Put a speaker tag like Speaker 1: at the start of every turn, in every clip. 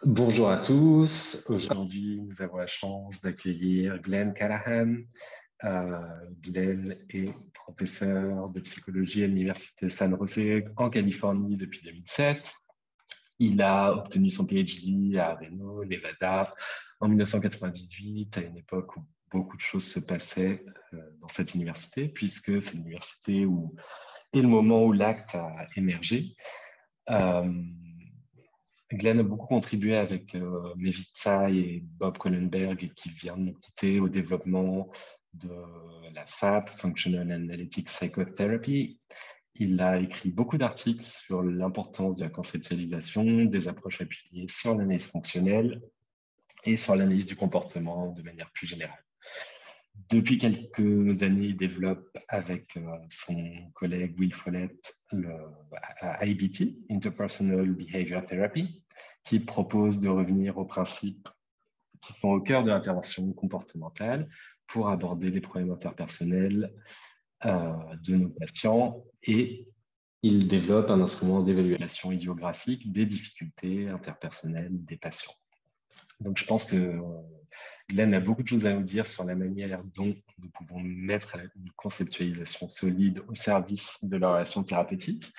Speaker 1: Bonjour à tous. Aujourd'hui, nous avons la chance d'accueillir Glenn Callahan. Glenn est professeur de psychologie à l'Université San Jose en Californie depuis 2007. Il a obtenu son PhD à Reno, Nevada, en 1998, à une époque où beaucoup de choses se passaient dans cette université, puisque c'est l'université où est le moment où l'acte a émergé. Euh, Glenn a beaucoup contribué avec Mevitsa et Bob Kohlenberg, qui vient de nous quitter, au développement de la FAP, Functional Analytic Psychotherapy. Il a écrit beaucoup d'articles sur l'importance de la conceptualisation, des approches appuyées sur l'analyse fonctionnelle et sur l'analyse du comportement de manière plus générale. Depuis quelques années, il développe avec son collègue Will Follett le IBT, Interpersonal Behavior Therapy, qui propose de revenir aux principes qui sont au cœur de l'intervention comportementale pour aborder les problèmes interpersonnels de nos patients, et il développe un instrument d'évaluation idiographique des difficultés interpersonnelles des patients. Donc, je pense que Glenn a beaucoup de choses à nous dire sur la manière dont nous pouvons mettre une conceptualisation solide au service de la relation thérapeutique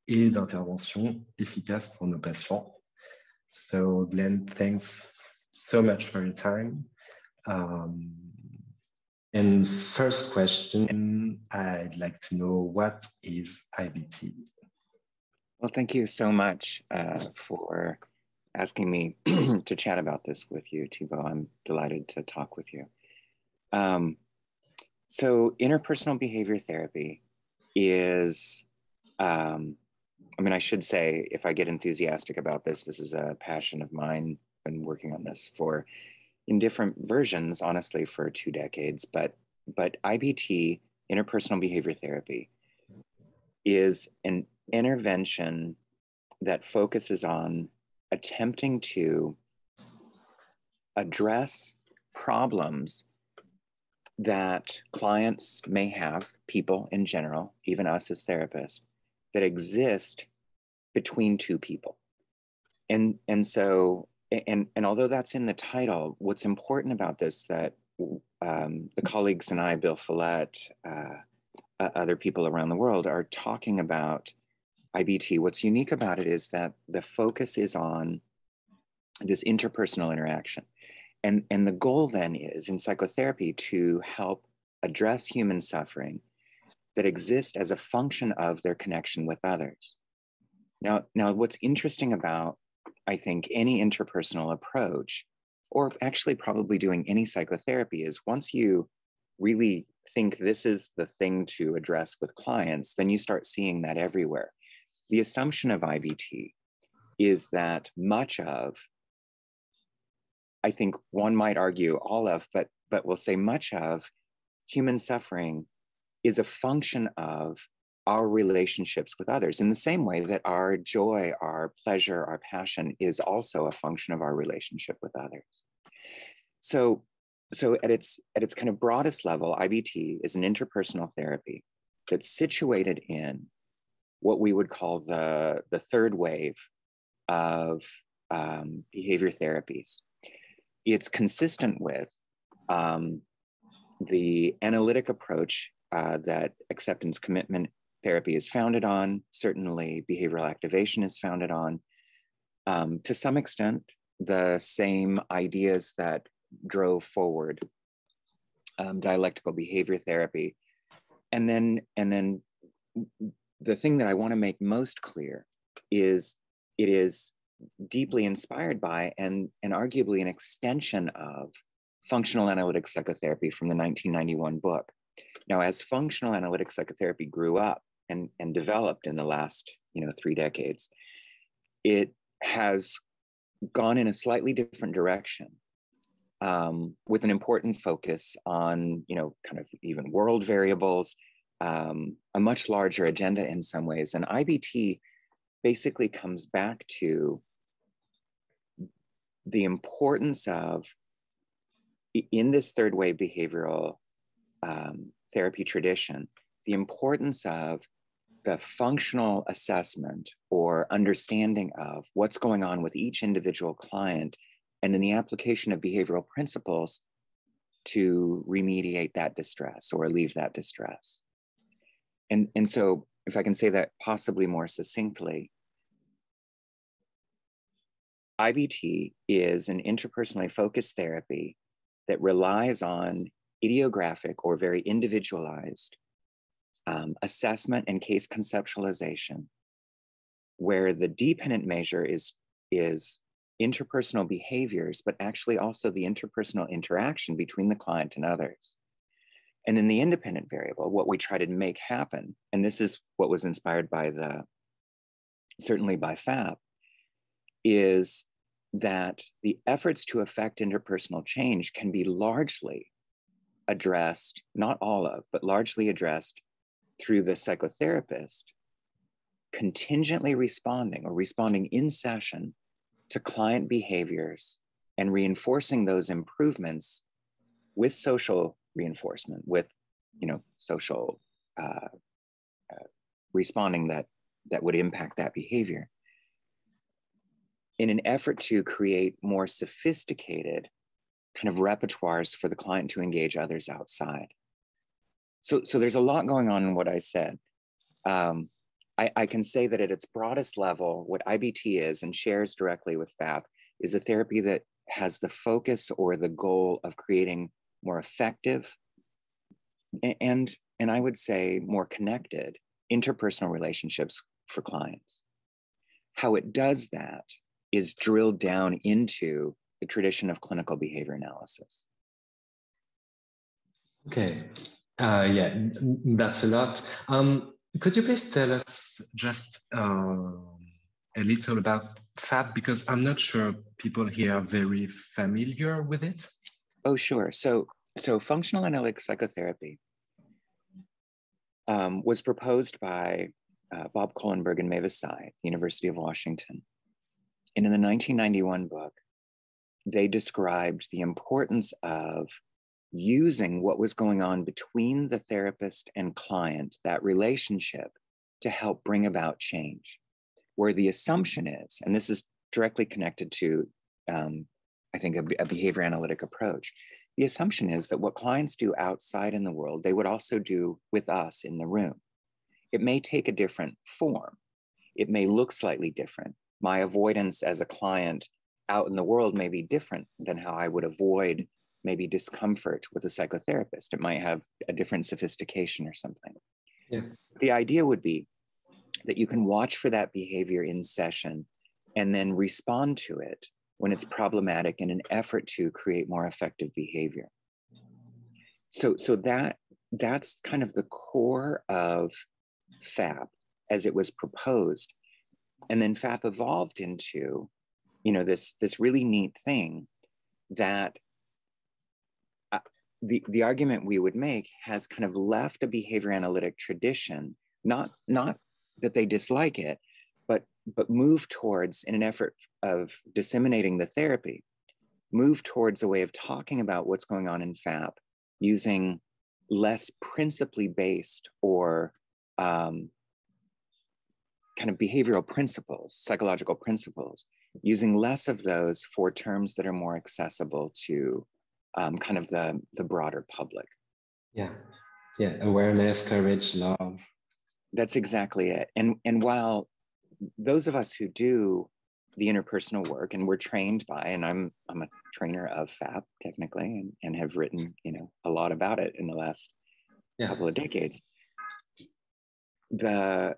Speaker 1: et d'intervention efficace pour nos patients. So, Glenn, thanks so much for your time. And first question, I'd like to know, what is IBT?
Speaker 2: Well, thank you so much for asking me to chat about this with you, Thibaut. I'm delighted to talk with you. So interpersonal behavior therapy is, I should say, if I get enthusiastic about this, this is a passion of mine. I've been working on this in different versions, honestly, for 2 decades. But IBT, interpersonal behavior therapy, is an intervention that focuses on attempting to address problems that clients may have, people in general, even us as therapists, that exist between two people. And although that's in the title, what's important about this, that the colleagues and I, Bill Follett, other people around the world, are talking about IBT. What's unique about it is that the focus is on this interpersonal interaction. And the goal then is, in psychotherapy, to help address human suffering that exists as a function of their connection with others. Now, what's interesting about, I think, any interpersonal approach, or actually probably doing any psychotherapy, is once you really think this is the thing to address with clients, then you start seeing that everywhere. The assumption of IBT is that much of, I think one might argue all of, but we'll say much of human suffering is a function of our relationships with others, in the same way that our joy, our pleasure, our passion is also a function of our relationship with others. So at its kind of broadest level, IBT is an interpersonal therapy that's situated in what we would call the third wave of behavior therapies. It's consistent with the analytic approach that acceptance commitment therapy is founded on. Certainly, behavioral activation is founded on. To some extent, the same ideas that drove forward dialectical behavior therapy. And then the thing that I want to make most clear is it is deeply inspired by and arguably an extension of functional analytic psychotherapy from the 1991 book. Now, as functional analytic psychotherapy grew up and developed in the last 3 decades, it has gone in a slightly different direction, with an important focus on kind of even world variables, a much larger agenda in some ways. And IBT basically comes back to the importance of, in this third wave behavioral therapy tradition, the importance of the functional assessment or understanding of what's going on with each individual client, and then the application of behavioral principles to remediate that distress or alleviate that distress. And so, if I can say that possibly more succinctly, IBT is an interpersonally focused therapy that relies on idiographic or very individualized assessment and case conceptualization, where the dependent measure is interpersonal behaviors, but actually also the interpersonal interaction between the client and others. And then the independent variable, what we try to make happen, and this is what was inspired by certainly by FAP, is that the efforts to affect interpersonal change can be largely addressed, not all of, but largely addressed through the psychotherapist contingently responding or responding in session to client behaviors and reinforcing those improvements with social reinforcement, with, social responding that would impact that behavior, in an effort to create more sophisticated kind of repertoires for the client to engage others outside. So there's a lot going on in what I said. I can say that at its broadest level, what IBT is and shares directly with FAP is a therapy that has the focus or the goal of creating more effective and I would say more connected interpersonal relationships for clients. How it does that is drilled down into the tradition of clinical behavior analysis.
Speaker 1: Okay, yeah, that's a lot. Could you please tell us just a little about FAP, because I'm not sure people here are very familiar with it.
Speaker 2: Oh, sure. So functional analytic psychotherapy was proposed by Bob Kohlenberg and Mavis Tsai, University of Washington. And in the 1991 book, they described the importance of using what was going on between the therapist and client, that relationship, to help bring about change. Where the assumption is, and this is directly connected to, I think, a behavior analytic approach. The assumption is that what clients do outside in the world, they would also do with us in the room. It may take a different form. It may look slightly different. My avoidance as a client out in the world may be different than how I would avoid maybe discomfort with a psychotherapist. It might have a different sophistication or something.
Speaker 1: Yeah.
Speaker 2: The idea would be that you can watch for that behavior in session and then respond to it when it's problematic in an effort to create more effective behavior. So that's kind of the core of FAP as it was proposed. And then FAP evolved into, this really neat thing that the argument we would make has kind of left a behavior analytic tradition, not that they dislike it, but move towards, in an effort of disseminating the therapy, move towards a way of talking about what's going on in FAP using less principally based or kind of behavioral principles, psychological principles, using less of those for terms that are more accessible to kind of the broader public.
Speaker 1: Yeah, awareness, courage, love.
Speaker 2: That's exactly it. And while those of us who do the interpersonal work, and we're trained by, and I'm a trainer of FAP technically, and have written a lot about it in the last couple of decades. The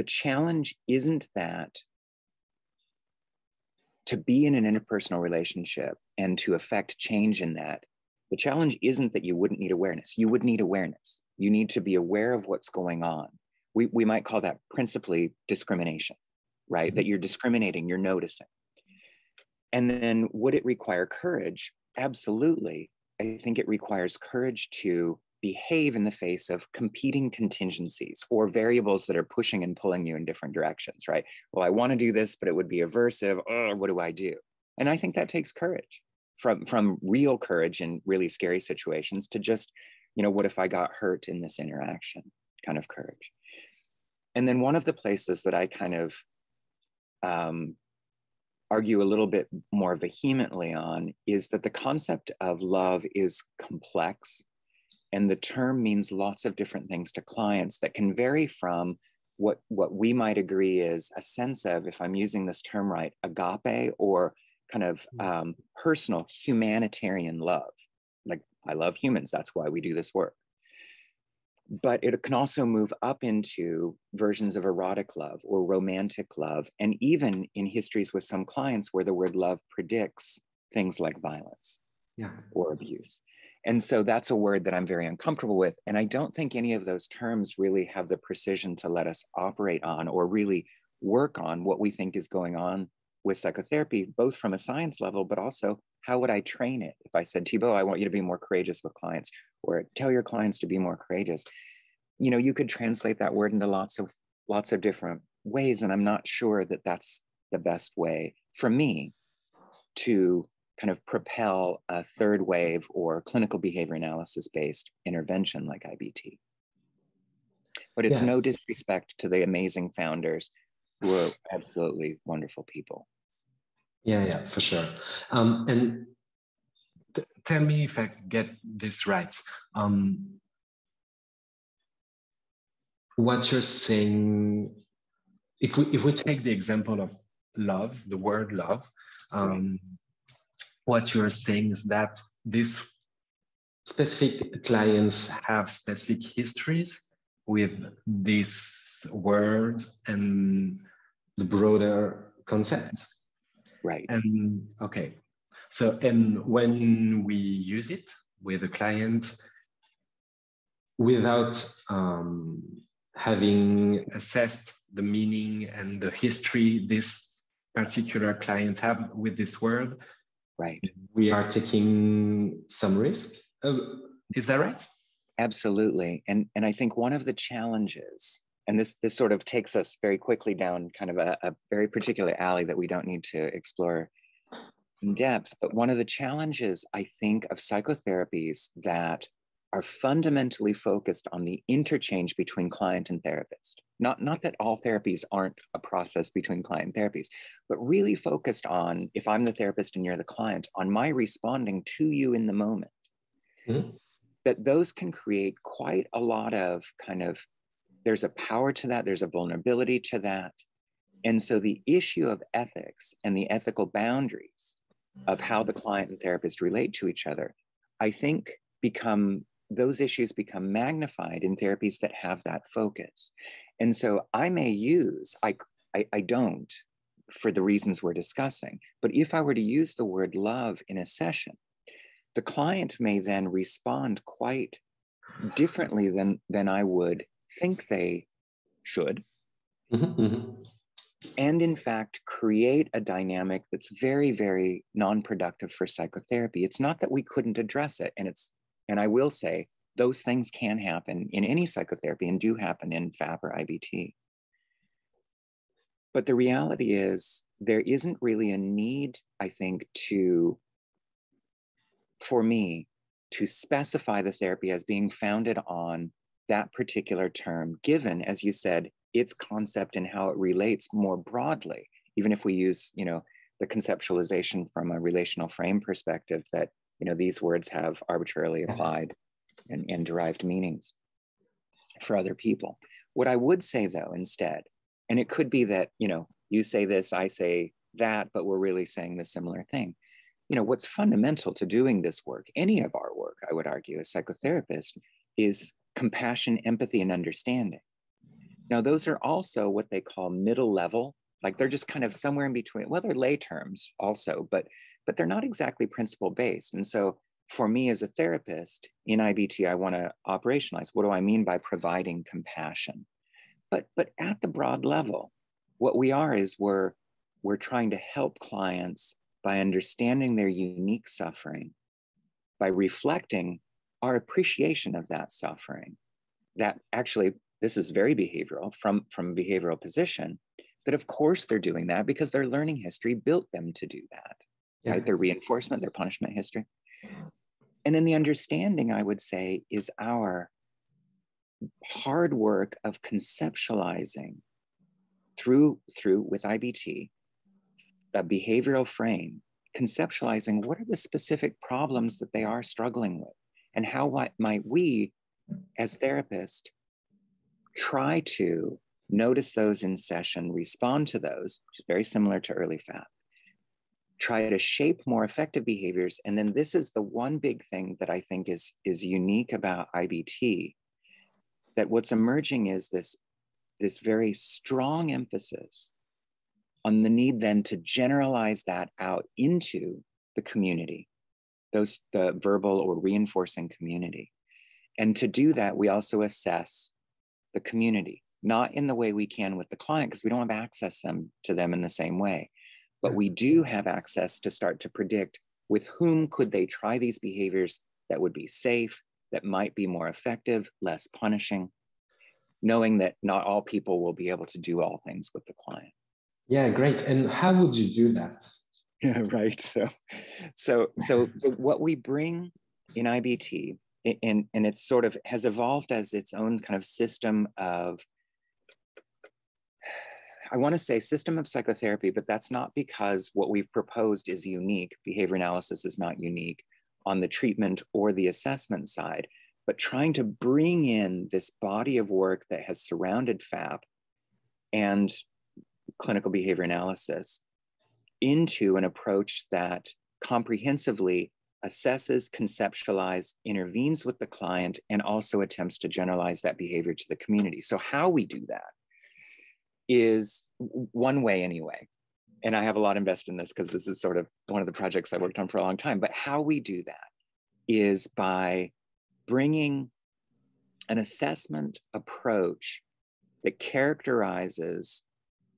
Speaker 2: challenge isn't that to be in an interpersonal relationship and to affect change in that. The challenge isn't that you wouldn't need awareness. You would need awareness. You need to be aware of what's going on. We might call that principally discrimination, right? That you're discriminating, you're noticing. And then would it require courage? Absolutely. I think it requires courage to behave in the face of competing contingencies or variables that are pushing and pulling you in different directions, right? Well, I want to do this, but it would be aversive. Oh, what do I do? And I think that takes courage, from real courage in really scary situations to just, what if I got hurt in this interaction kind of courage. And then one of the places that I kind of argue a little bit more vehemently on is that the concept of love is complex, and the term means lots of different things to clients that can vary from what we might agree is a sense of, if I'm using this term right, agape, or kind of personal humanitarian love. Like, I love humans, that's why we do this work. But it can also move up into versions of erotic love or romantic love, and even in histories with some clients where the word love predicts things like violence or abuse. And so that's a word that I'm very uncomfortable with. And I don't think any of those terms really have the precision to let us operate on or really work on what we think is going on with psychotherapy, both from a science level, but also how would I train it? If I said, Thibaut, I want you to be more courageous with clients, or tell your clients to be more courageous, you know, you could translate that word into lots of different ways. And I'm not sure that that's the best way for me to kind of propel a third wave or clinical behavior analysis based intervention like IBT. But it's no disrespect to the amazing founders who are absolutely wonderful people.
Speaker 1: Yeah, for sure. And tell me if I get this right. What you're saying, if we take the example of love, the word love, what you're saying is that these specific clients have specific histories with this word and the broader concept.
Speaker 2: Right.
Speaker 1: And okay. So, and when we use it with a client without having assessed the meaning and the history this particular client have with this word,
Speaker 2: right,
Speaker 1: we are taking some risk. Is that right?
Speaker 2: Absolutely. And I think one of the challenges, and this sort of takes us very quickly down kind of a very particular alley that we don't need to explore in depth, but one of the challenges, I think, of psychotherapies that are fundamentally focused on the interchange between client and therapist. Not that all therapies aren't a process between client and therapies, but really focused on, if I'm the therapist and you're the client, on my responding to you in the moment. Mm-hmm. That those can create quite a lot of kind of, there's a power to that, there's a vulnerability to that. And so the issue of ethics and the ethical boundaries of how the client and therapist relate to each other, I think those issues become magnified in therapies that have that focus. And so I may use, I don't for the reasons we're discussing, but if I were to use the word love in a session, the client may then respond quite differently than I would think they should. Mm-hmm, mm-hmm. And in fact, create a dynamic that's very, very non-productive for psychotherapy. It's not that we couldn't address it. And I will say, those things can happen in any psychotherapy and do happen in FAP or IBT. But the reality is there isn't really a need, I think, for me to specify the therapy as being founded on that particular term, given, as you said, its concept and how it relates more broadly, even if we use, the conceptualization from a relational frame perspective that, these words have arbitrarily applied and derived meanings for other people. What I would say, though, instead, and it could be that, you say this, I say that, but we're really saying the similar thing. What's fundamental to doing this work, any of our work, I would argue, as psychotherapists, is compassion, empathy, and understanding. Now, those are also what they call middle level, like they're just kind of somewhere in between. Well, they're lay terms also, but they're not exactly principle based. And so for me as a therapist in IBT, I want to operationalize, what do I mean by providing compassion? But at the broad level, what we are is we're trying to help clients by understanding their unique suffering, by reflecting our appreciation of that suffering. That actually, this is very behavioral from a behavioral position, that of course they're doing that because their learning history built them to do that, right? Their reinforcement, their punishment history. And then the understanding, I would say, is our hard work of conceptualizing through with IBT, a behavioral frame, conceptualizing what are the specific problems that they are struggling with, and how might we, as therapists, try to notice those in session, respond to those, which is very similar to early FAP, try to shape more effective behaviors. And then this is the one big thing that I think is unique about IBT, that what's emerging is this very strong emphasis on the need then to generalize that out into the community, the verbal or reinforcing community. And to do that, we also assess the community, not in the way we can with the client, because we don't have access to them in the same way. But we do have access to start to predict with whom could they try these behaviors that would be safe, that might be more effective, less punishing, knowing that not all people will be able to do all things with the client.
Speaker 1: Yeah, great. And how would you do that?
Speaker 2: Yeah, right. So what we bring in IBT, and it sort of has evolved as its own kind of system of, I want to say system of psychotherapy, but that's not because what we've proposed is unique. Behavior analysis is not unique on the treatment or the assessment side, but trying to bring in this body of work that has surrounded FAP and clinical behavior analysis into an approach that comprehensively assesses, conceptualizes, intervenes with the client, and also attempts to generalize that behavior to the community. So how we do that is one way anyway. And I have a lot invested in this because this is sort of one of the projects I worked on for a long time. But how we do that is by bringing an assessment approach that characterizes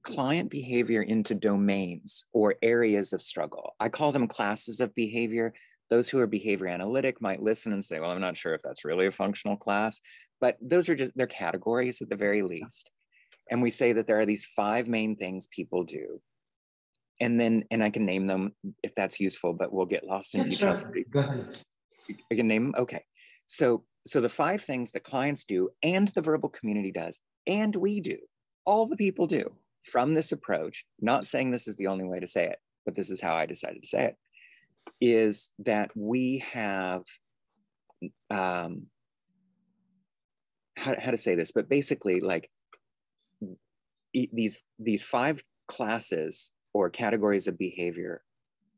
Speaker 2: client behavior into domains or areas of struggle. I call them classes of behavior. Those who are behavior analytic might listen and say, well, I'm not sure if that's really a functional class, but those are they're categories at the very least. And we say that there are these 5 main things people do. And I can name them if that's useful, but we'll get lost in details.
Speaker 1: Sure. Go ahead.
Speaker 2: I can name them? Okay. So the 5 things that clients do and the verbal community does, and we do, all the people do from this approach, not saying this is the only way to say it, but this is how I decided to say it, is that we have, how to say this, but basically like these 5 classes or categories of behavior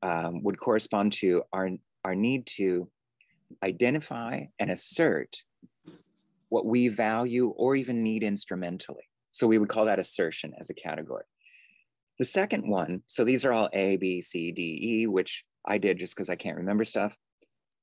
Speaker 2: would correspond to our need to identify and assert what we value or even need instrumentally. So we would call that assertion as a category. The second one, so these are all A, B, C, D, E, which I did just because I can't remember stuff,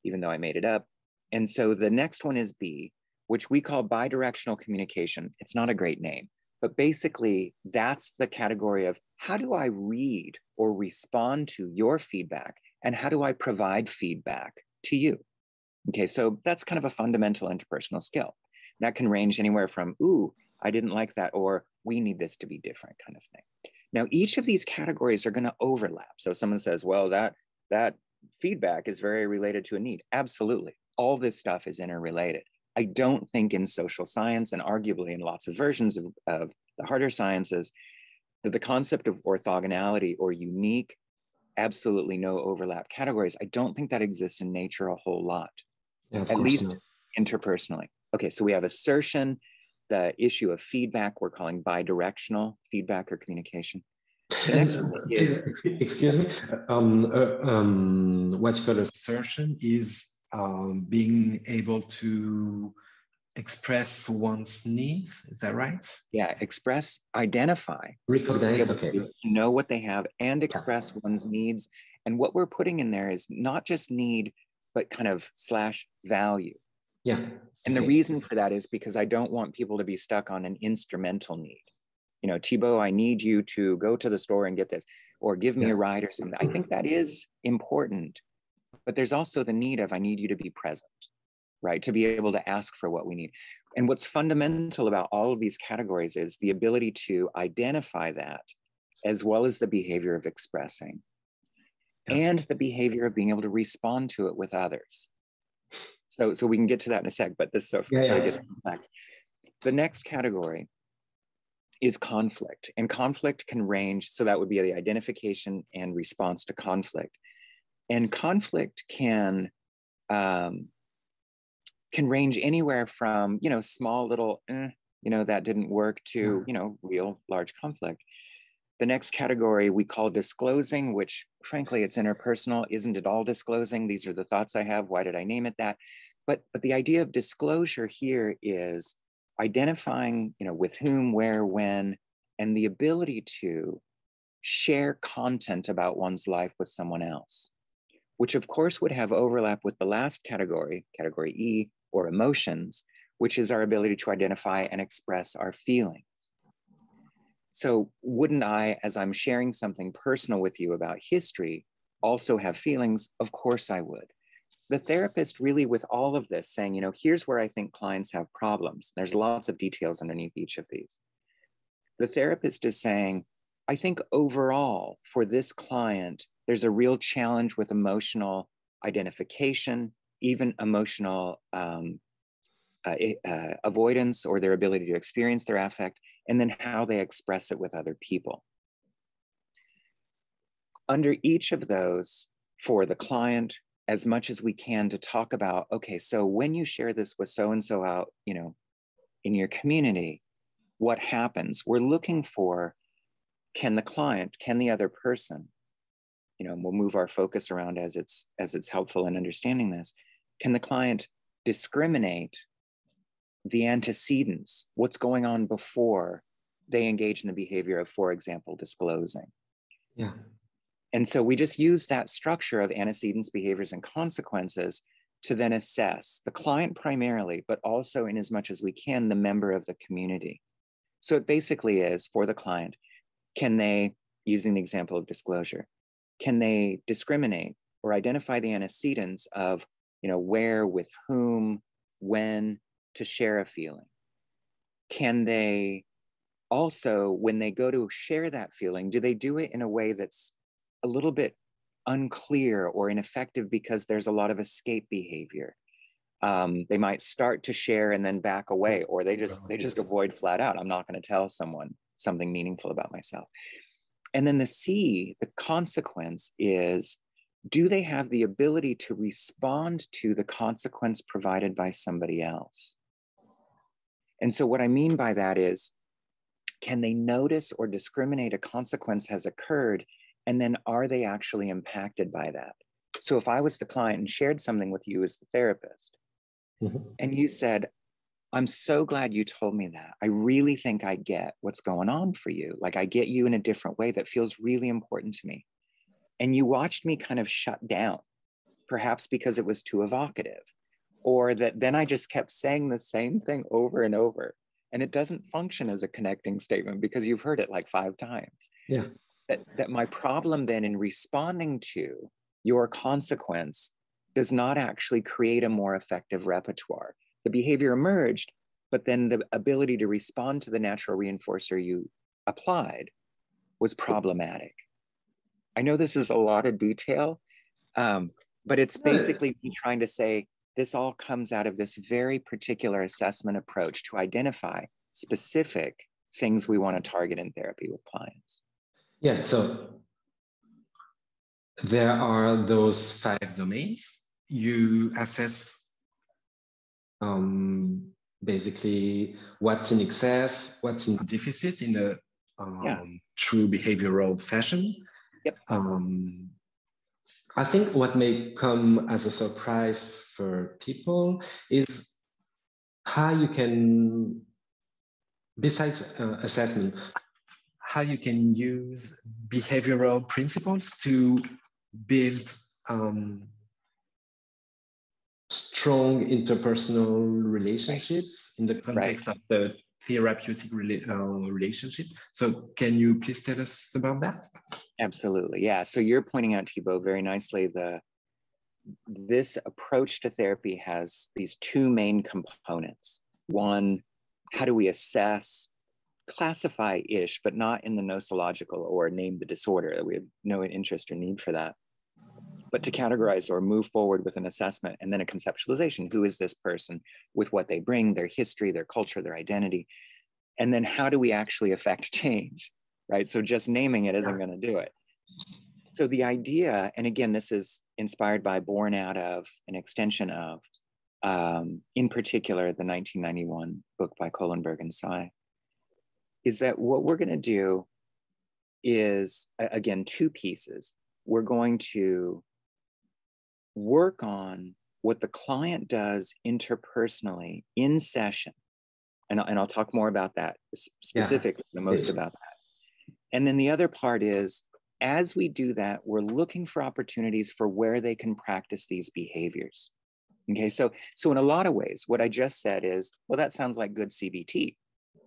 Speaker 2: even though I made it up. And so the next one is B, which we call bidirectional communication. It's not a great name, but basically that's the category of how do I read or respond to your feedback, and how do I provide feedback to you? Okay, so that's kind of a fundamental interpersonal skill. That can range anywhere from, ooh, I didn't like that, or we need this to be different kind of thing. Now, each of these categories are going to overlap. So someone says, well, that feedback is very related to a need. Absolutely. All this stuff is interrelated. I don't think in social science, and arguably in lots of versions of the harder sciences, that the concept of orthogonality or unique, absolutely no overlap categories, I don't think that exists in nature a whole lot, at least interpersonally. Okay, so we have assertion, the issue of feedback, we're calling bidirectional feedback or communication. The next one is...
Speaker 1: Excuse me, what you call assertion is being able to express one's needs, is that right?
Speaker 2: Yeah, express, identify.
Speaker 1: Recognize, okay.
Speaker 2: Know what they have and express one's needs. And what we're putting in there is not just need, but kind of / value.
Speaker 1: Yeah.
Speaker 2: And the reason for that is because I don't want people to be stuck on an instrumental need. You know, Thibaut, I need you to go to the store and get this, or give me a ride or something. I think that is important, but there's also the need of, I need you to be present, right? To be able to ask for what we need. And what's fundamental about all of these categories is the ability to identify that, as well as the behavior of expressing and the behavior of being able to respond to it with others. So we can get to that in a sec, but this sort of gets complex. The next category is conflict. And conflict can range, so that would be the identification and response to conflict. And conflict can range anywhere from, small little, that didn't work to, real large conflict. The next category we call disclosing, which frankly, it's interpersonal. Isn't it all disclosing? These are the thoughts I have. Why did I name it that? But the idea of disclosure here is identifying, with whom, where, when, and the ability to share content about one's life with someone else, which of course would have overlap with the last category, category E, or emotions, which is our ability to identify and express our feelings. So wouldn't I, as I'm sharing something personal with you about history, also have feelings? Of course I would. The therapist really, with all of this, saying, here's where I think clients have problems. There's lots of details underneath each of these. The therapist is saying, I think overall for this client, there's a real challenge with emotional identification, even emotional avoidance, or their ability to experience their affect, and then how they express it with other people. Under each of those, for the client, as much as we can to talk about, okay, so when you share this with so-and-so out, in your community, what happens? We're looking for, can the other person, we'll move our focus around as it's helpful in understanding this. Can the client discriminate the antecedents, what's going on before they engage in the behavior of, for example, disclosing?
Speaker 1: Yeah.
Speaker 2: And so we just use that structure of antecedents, behaviors, and consequences to then assess the client primarily, but also in as much as we can, the member of the community. So it basically is, for the client, can they, using the example of disclosure, can they discriminate or identify the antecedents of, where, with whom, when to share a feeling? Can they also, when they go to share that feeling, do they do it in a way that's a little bit unclear or ineffective because there's a lot of escape behavior? They might start to share and then back away, or they just avoid flat out. I'm not going to tell someone something meaningful about myself. And then the C, the consequence, is, do they have the ability to respond to the consequence provided by somebody else? And so what I mean by that is, can they notice or discriminate a consequence has occurred, and then are they actually impacted by that? So if I was the client and shared something with you as the therapist, and you said, I'm so glad you told me that. I really think I get what's going on for you. Like, I get you in a different way that feels really important to me. And you watched me kind of shut down, perhaps because it was too evocative, or that then I just kept saying the same thing over and over. And it doesn't function as a connecting statement because you've heard it like 5 times.
Speaker 1: Yeah.
Speaker 2: That my problem then in responding to your consequence does not actually create a more effective repertoire. The behavior emerged, but then the ability to respond to the natural reinforcer you applied was problematic. I know this is a lot of detail, but it's basically me trying to say this all comes out of this very particular assessment approach to identify specific things we want to target in therapy with clients.
Speaker 1: Yeah, so there are those 5 domains. You assess basically what's in excess, what's in deficit in a true behavioral fashion.
Speaker 2: Yep.
Speaker 1: I think what may come as a surprise for people is how you can, besides assessment, how you can use behavioral principles to build strong interpersonal relationships in the context of the therapeutic relationship. So can you please tell us about that?
Speaker 2: Absolutely. Yeah. So you're pointing out, Thibaut, very nicely, this approach to therapy has these 2 main components. One, how do we assess, classify-ish, but not in the nosological or name the disorder, that we have no interest or need for that. but to categorize or move forward with an assessment and then a conceptualization. Who is this person with what they bring, their history, their culture, their identity? And then how do we actually affect change, right? So just naming it isn't going to do it. So the idea, and again, this is inspired by, born out of, an extension of, in particular, the 1991 book by Kohlenberg and Sy, is that what we're going to do is, again, two pieces. We're going to work on what the client does interpersonally in session. And I'll talk more about that specifically, the most about that. And then the other part is, as we do that, we're looking for opportunities for where they can practice these behaviors. Okay, so in a lot of ways, what I just said is, well, that sounds like good CBT.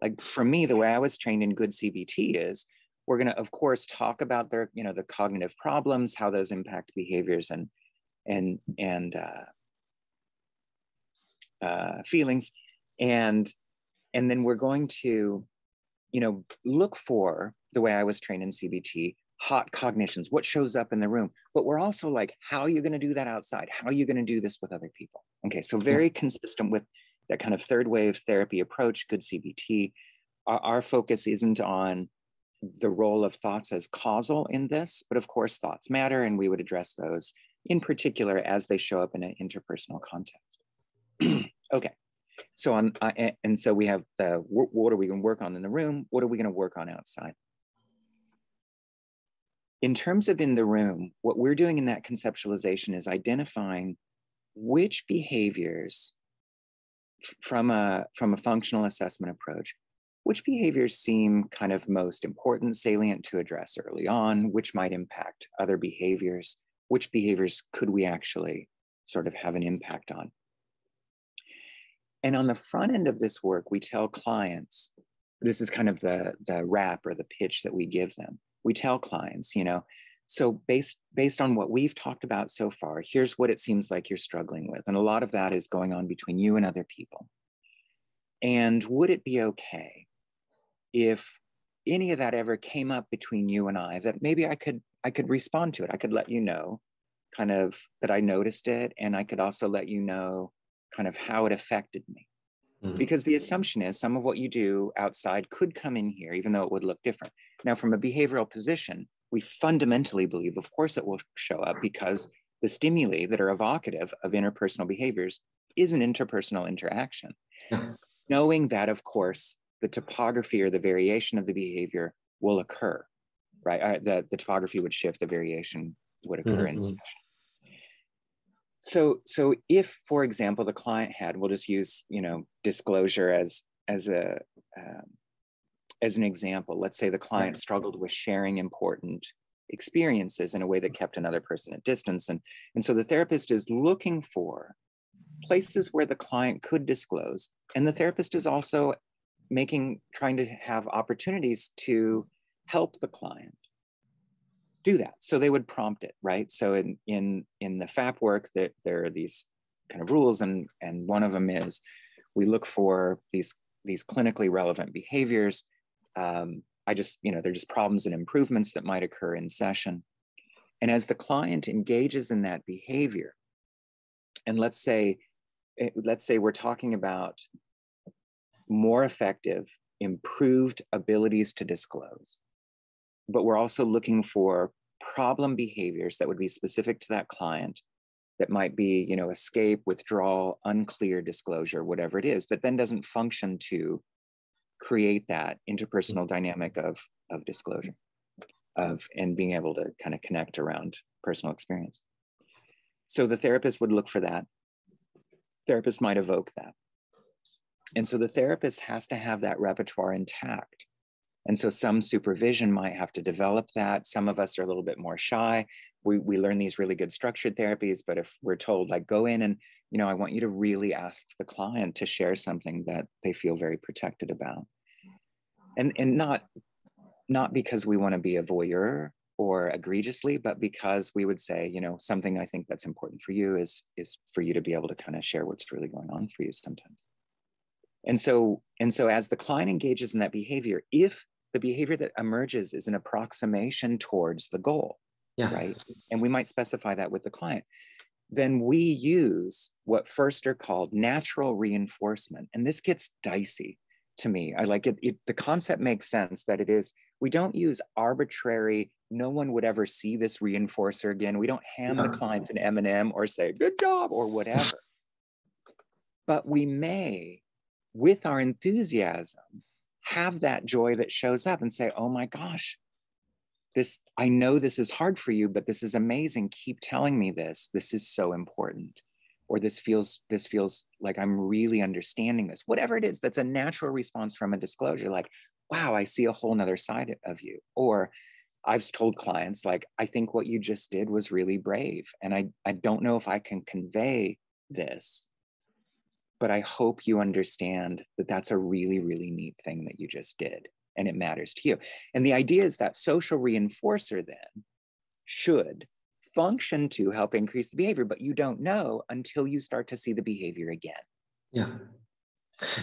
Speaker 2: Like for me, the way I was trained in good CBT is, we're going to, of course, talk about their, the cognitive problems, how those impact behaviors and feelings, and then we're going to, look for, the way I was trained in CBT, hot cognitions, what shows up in the room. But we're also like, how are you going to do that outside? How are you going to do this with other people? Okay, so very consistent with that kind of third wave therapy approach, good CBT. Our focus isn't on the role of thoughts as causal in this, but of course thoughts matter, and we would address those in particular as they show up in an interpersonal context. Okay, so and so we have the, what are we going to work on in the room? What are we going to work on outside? In terms of in the room, what we're doing in that conceptualization is identifying which behaviors from a functional assessment approach, which behaviors seem kind of most important, salient to address early on, which might impact other behaviors, which behaviors could we actually sort of have an impact on. And on the front end of this work, we tell clients, this is kind of the wrap or the pitch that we give them. We tell clients, so based on what we've talked about so far, here's what it seems like you're struggling with. And a lot of that is going on between you and other people. And would it be okay if any of that ever came up between you and I, that maybe I could respond to it? I could let you know kind of that I noticed it. And I could also let you know kind of how it affected me. Because the assumption is some of what you do outside could come in here, even though it would look different. Now, from a behavioral position, we fundamentally believe, of course, it will show up, because the stimuli that are evocative of interpersonal behaviors is an interpersonal interaction. Knowing that, of course, the topography or the variation of the behavior will occur, right? The topography would shift, the variation would occur in session. So if, for example, the client had, we'll just use, disclosure as an example. Let's say the client struggled with sharing important experiences in a way that kept another person at distance. And so the therapist is looking for places where the client could disclose. And the therapist is also trying to have opportunities to help the client do that. So they would prompt it, right? So in the FAP work, that there are these kind of rules, and one of them is we look for these clinically relevant behaviors. They're just problems and improvements that might occur in session. And as the client engages in that behavior, and let's say we're talking about more effective, improved abilities to disclose, but we're also looking for problem behaviors that would be specific to that client, that might be, escape, withdrawal, unclear disclosure, whatever it is, that then doesn't function to create that interpersonal dynamic of disclosure, and being able to kind of connect around personal experience. So the therapist would look for that. Therapist might evoke that. And so the therapist has to have that repertoire intact. And so some supervision might have to develop that. Some of us are a little bit more shy. We learn these really good structured therapies, but if we're told, like, go in and, I want you to really ask the client to share something that they feel very protected about. And not because we want to be a voyeur or egregiously, but because we would say, something I think that's important for you is for you to be able to kind of share what's really going on for you sometimes. And so as the client engages in that behavior, if the behavior that emerges is an approximation towards the goal,
Speaker 1: Yeah.
Speaker 2: right? And we might specify that with the client. Then we use what first are called natural reinforcement. And this gets dicey to me. I like it. The concept makes sense that it is, we don't use arbitrary, no one would ever see this reinforcer again. We don't hand the client an M&M or say, good job, or whatever. But we may, with our enthusiasm, have that joy that shows up and say, oh my gosh, I know this is hard for you, but this is amazing. Keep telling me this. This is so important. Or this feels like I'm really understanding this. Whatever it is, that's a natural response from a disclosure. Like, wow, I see a whole nother side of you. Or I've told clients, like, I think what you just did was really brave. And I don't know if I can convey this, but I hope you understand that that's a really, really neat thing that you just did. And it matters to you. And the idea is that social reinforcer then should function to help increase the behavior, but you don't know until you start to see the behavior again.
Speaker 1: Yeah.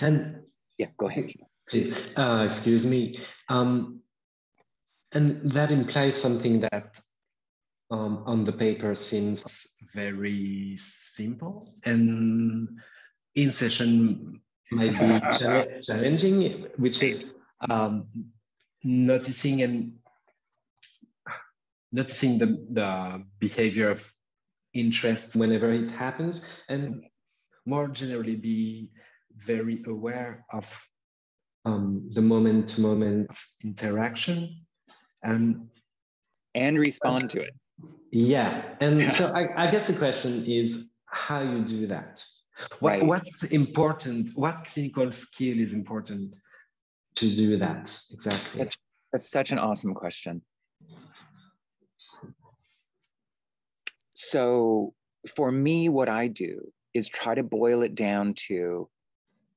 Speaker 1: And
Speaker 2: yeah, go ahead.
Speaker 1: Please, excuse me. And that implies something that on the paper seems very simple and in session might be challenging, which is noticing the behavior of interest whenever it happens, and more generally be very aware of the moment-to-moment interaction and
Speaker 2: respond to it.
Speaker 1: Yeah, and so I guess the question is how you do that. What's important? What clinical skill is important to do that exactly?
Speaker 2: That's such an awesome question. So for me, what I do is try to boil it down to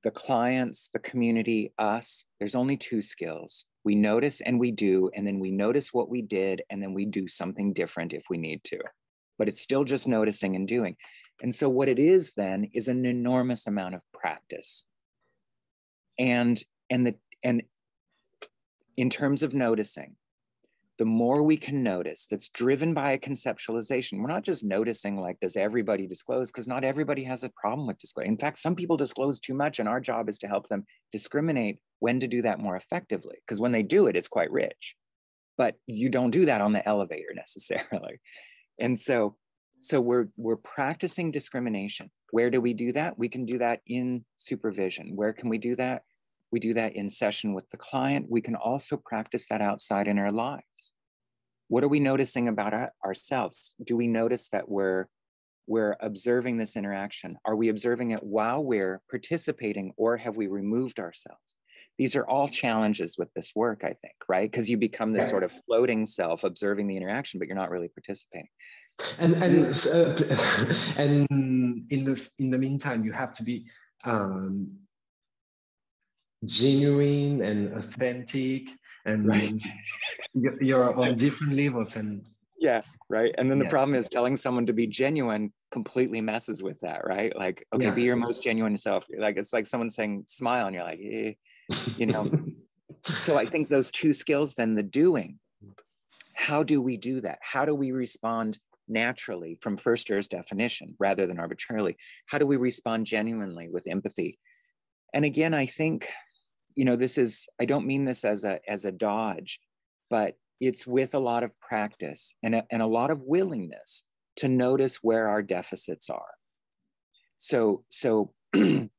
Speaker 2: the clients, the community, us. There's only two skills. We notice and we do, and then we notice what we did, and then we do something different if we need to. But it's still just noticing and doing. And so what it is then is an enormous amount of practice. And in terms of noticing, the more we can notice that's driven by a conceptualization. We're not just noticing like, does everybody disclose? Because not everybody has a problem with disclosing. In fact, some people disclose too much, and our job is to help them discriminate when to do that more effectively. Because when they do it, it's quite rich. But you don't do that on the elevator necessarily. And so we're practicing discrimination. Where do we do that? We can do that in supervision. Where can we do that? We do that in session with the client. We can also practice that outside in our lives. What are we noticing about ourselves? Do we notice that we're observing this interaction? Are we observing it while we're participating, or have we removed ourselves? These are all challenges with this work, I think, right? Because you become this sort of floating self observing the interaction, but you're not really participating.
Speaker 1: And in the meantime, you have to be genuine and authentic, and
Speaker 2: right.
Speaker 1: You're on different levels. And
Speaker 2: yeah, right. And then the problem is telling someone to be genuine completely messes with that, right? Like, okay, be your most genuine self. Like, it's like someone saying smile, and you're like, you know. So I think those two skills, then the doing, how do we do that? How do we respond naturally from first year's definition rather than arbitrarily? How do we respond genuinely with empathy? And again, I think, this is, I don't mean this as a dodge, but it's with a lot of practice and a lot of willingness to notice where our deficits are. So the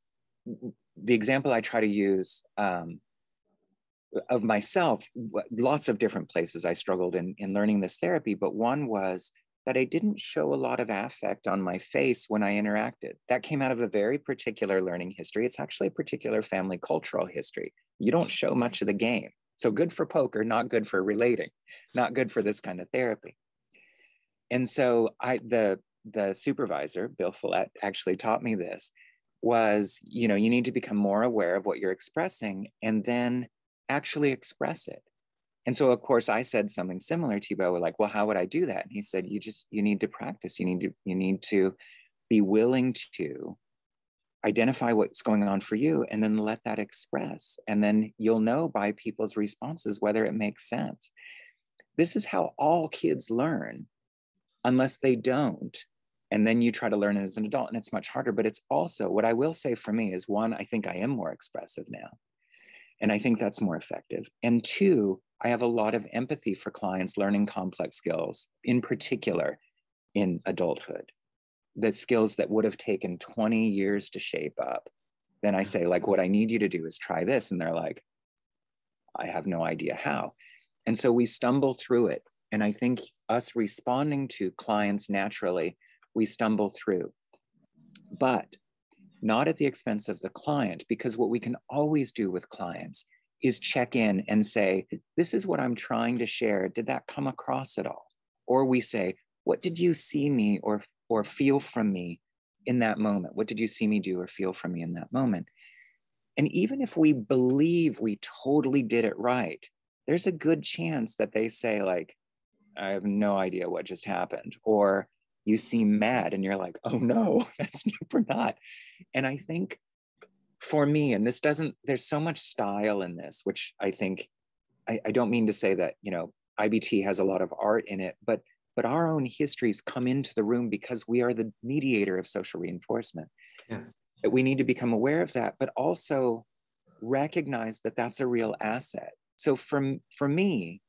Speaker 2: example I try to use of myself, lots of different places I struggled in learning this therapy, but one was that I didn't show a lot of affect on my face when I interacted. That came out of a very particular learning history. It's actually a particular family cultural history. You don't show much of the game. So good for poker, not good for relating, not good for this kind of therapy. And so the supervisor, Bill Follett, actually taught me this, was, you need to become more aware of what you're expressing and then actually express it. And so, of course, I said something similar to you, but like, well, how would I do that? And he said, you need to practice. You need to be willing to identify what's going on for you and then let that express. And then you'll know by people's responses whether it makes sense. This is how all kids learn. unless they don't. And then you try to learn it as an adult, and it's much harder. But it's also, what I will say for me is, one, I think I am more expressive now, and I think that's more effective. And two, I have a lot of empathy for clients learning complex skills, in particular in adulthood, the skills that would have taken 20 years to shape up. Then I say, like, what I need you to do is try this. And they're like, I have no idea how. And so we stumble through it. And I think us responding to clients naturally, we stumble through, but not at the expense of the client, because what we can always do with clients is check in and say, this is what I'm trying to share. Did that come across at all? Or we say, what did you see me or feel from me in that moment? What did you see me do or feel from me in that moment? And even if we believe we totally did it right, there's a good chance that they say, like, I have no idea what just happened. Or you seem mad, and you're like, oh no, that's never not. And I think for me, and this doesn't, there's so much style in this, which I think, I don't mean to say that, IBT has a lot of art in it, but our own histories come into the room because we are the mediator of social reinforcement.
Speaker 1: Yeah.
Speaker 2: That we need to become aware of that, but also recognize that that's a real asset. So for me,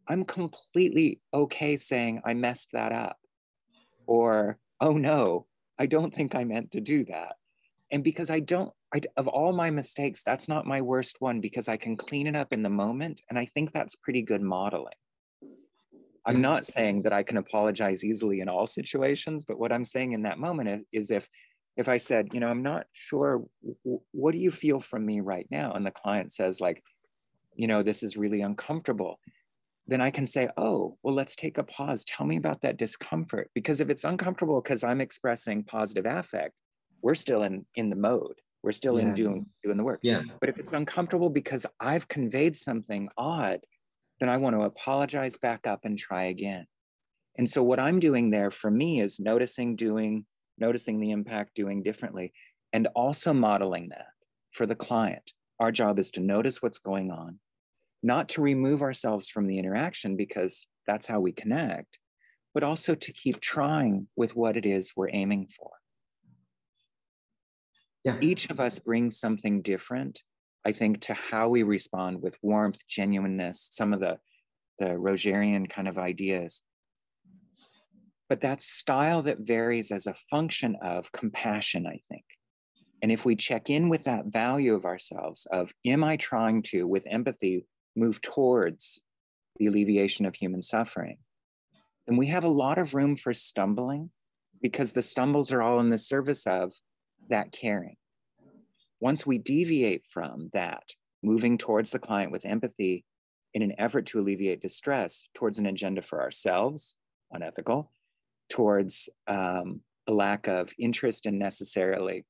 Speaker 2: I'm completely okay saying I messed that up, or, oh no, I don't think I meant to do that. And because of all my mistakes, that's not my worst one, because I can clean it up in the moment. And I think that's pretty good modeling. I'm not saying that I can apologize easily in all situations, but what I'm saying in that moment is if I said, I'm not sure, what do you feel from me right now? And the client says, like, this is really uncomfortable. Then I can say, oh, well, let's take a pause. Tell me about that discomfort. Because if it's uncomfortable because I'm expressing positive affect, we're still in the mode. We're still in doing the work.
Speaker 1: Yeah.
Speaker 2: But if it's uncomfortable because I've conveyed something odd, then I want to apologize, back up, and try again. And so what I'm doing there for me is noticing the impact, doing differently, and also modeling that for the client. Our job is to notice what's going on, not to remove ourselves from the interaction, because that's how we connect, but also to keep trying with what it is we're aiming for.
Speaker 1: Yeah.
Speaker 2: Each of us brings something different, I think, to how we respond with warmth, genuineness, some of the Rogerian kind of ideas. But that style that varies as a function of compassion, I think. And if we check in with that value of ourselves of, am I trying to, with empathy, move towards the alleviation of human suffering, then we have a lot of room for stumbling, because the stumbles are all in the service of that caring. Once we deviate from that, moving towards the client with empathy in an effort to alleviate distress towards an agenda for ourselves, unethical, towards a lack of interest in necessarily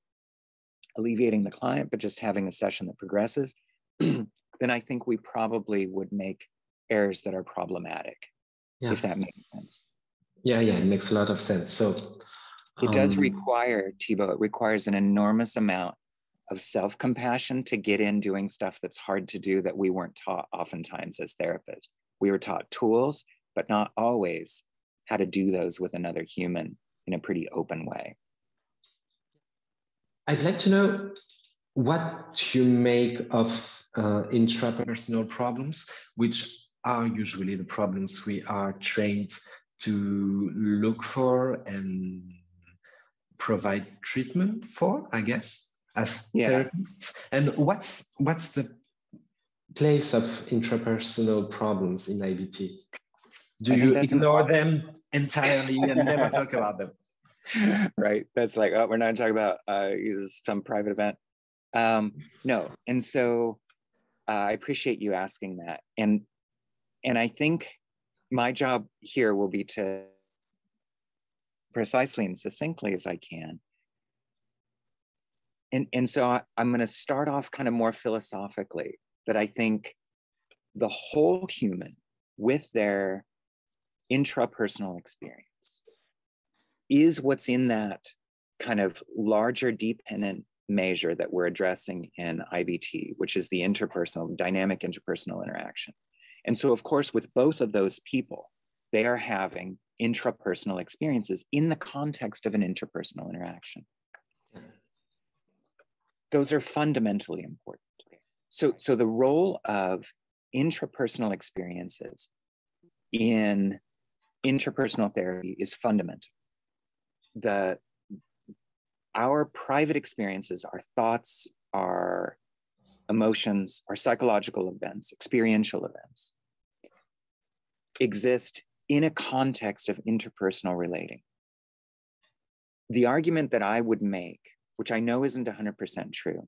Speaker 2: alleviating the client, but just having a session that progresses, then I think we probably would make errors that are problematic, if that makes sense.
Speaker 1: Yeah, it makes a lot of sense. So
Speaker 2: it does require, Thibaut, it requires an enormous amount of self-compassion to get in doing stuff that's hard to do, that we weren't taught oftentimes as therapists. We were taught tools, but not always how to do those with another human in a pretty open way.
Speaker 1: I'd like to know what you make of intrapersonal problems, which are usually the problems we are trained to look for and provide treatment for, I guess, as therapists. And what's the place of intrapersonal problems in IBT? Do you ignore them entirely and never talk about them?
Speaker 2: Right. That's like, oh, we're not talking about some private event. No. And so I appreciate you asking that. And I think my job here will be to, precisely and succinctly as I can. And so I'm going to start off kind of more philosophically, that I think the whole human, with their intrapersonal experience, is what's in that kind of larger dependent measure that we're addressing in IBT, which is the interpersonal, dynamic interpersonal interaction. And so, of course, with both of those people, they are having intrapersonal experiences in the context of an interpersonal interaction. Those are fundamentally important. So the role of intrapersonal experiences in interpersonal therapy is fundamental. Our private experiences, our thoughts, our emotions, our psychological events, experiential events, exist in a context of interpersonal relating. The argument that I would make, which I know isn't 100% true,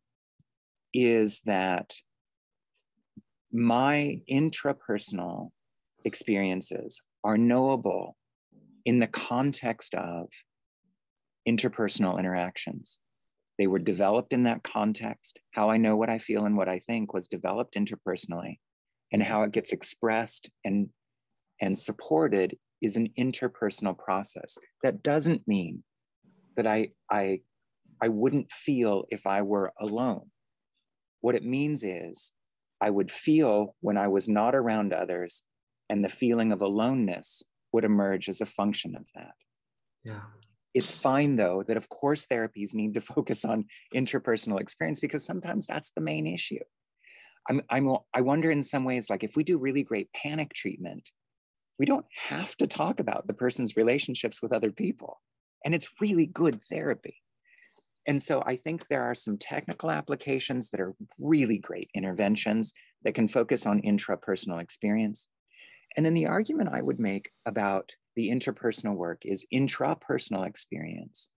Speaker 2: is that my intrapersonal experiences are knowable in the context of interpersonal interactions. They were developed in that context. How I know what I feel and what I think was developed interpersonally, and how it gets expressed and supported is an interpersonal process. That doesn't mean that I wouldn't feel if I were alone. What it means is I would feel when I was not around others, and the feeling of aloneness would emerge as a function of that.
Speaker 1: Yeah.
Speaker 2: It's fine, though, that of course therapies need to focus on interpersonal experience, because sometimes that's the main issue. I wonder in some ways, like if we do really great panic treatment, we don't have to talk about the person's relationships with other people. And it's really good therapy. And so I think there are some technical applications that are really great interventions that can focus on intrapersonal experience. And then the argument I would make about the interpersonal work is intrapersonal experience.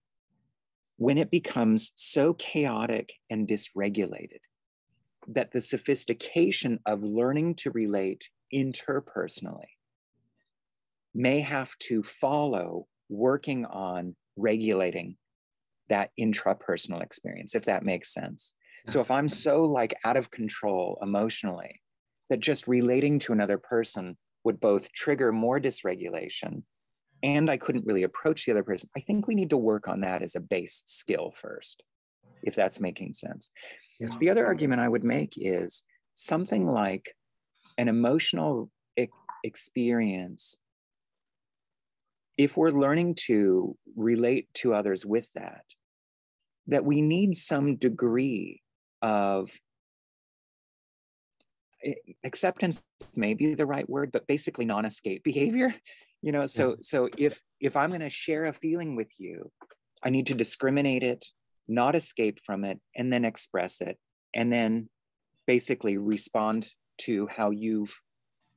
Speaker 2: When it becomes so chaotic and dysregulated that the sophistication of learning to relate interpersonally may have to follow working on regulating that intrapersonal experience, if that makes sense. So if I'm so like out of control emotionally that just relating to another person would both trigger more dysregulation and I couldn't really approach the other person, I think we need to work on that as a base skill first, if that's making sense. Yeah. The other argument I would make is something like an emotional experience. If we're learning to relate to others with that we need some degree of acceptance, may be the right word, but basically non-escape behavior. You know, so if I'm going to share a feeling with you, I need to discriminate it, not escape from it, and then express it, and then basically respond to how you've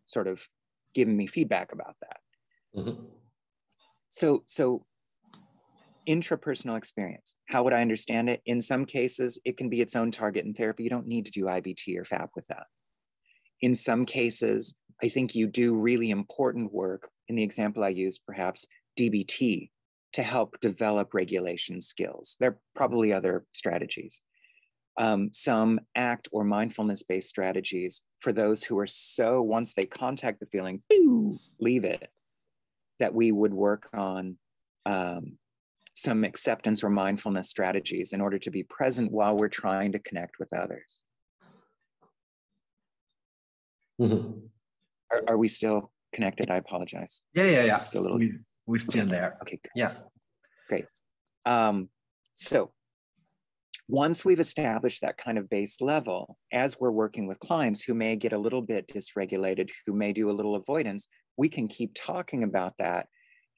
Speaker 2: sort of given me feedback about that. Mm-hmm. So intrapersonal experience, how would I understand it? In some cases, it can be its own target in therapy. You don't need to do IBT or FAP with that. In some cases, I think you do really important work. In the example I used, perhaps DBT, to help develop regulation skills. There are probably other strategies. Some ACT or mindfulness-based strategies for those who are so, once they contact the feeling, leave it, that we would work on some acceptance or mindfulness strategies in order to be present while we're trying to connect with others. Mm-hmm. Are we still connected? I apologize.
Speaker 1: Yeah.
Speaker 2: It's a little.
Speaker 1: We're still there.
Speaker 2: Okay. Good.
Speaker 1: Yeah.
Speaker 2: Great. So once we've established that kind of base level, as we're working with clients who may get a little bit dysregulated, who may do a little avoidance, we can keep talking about that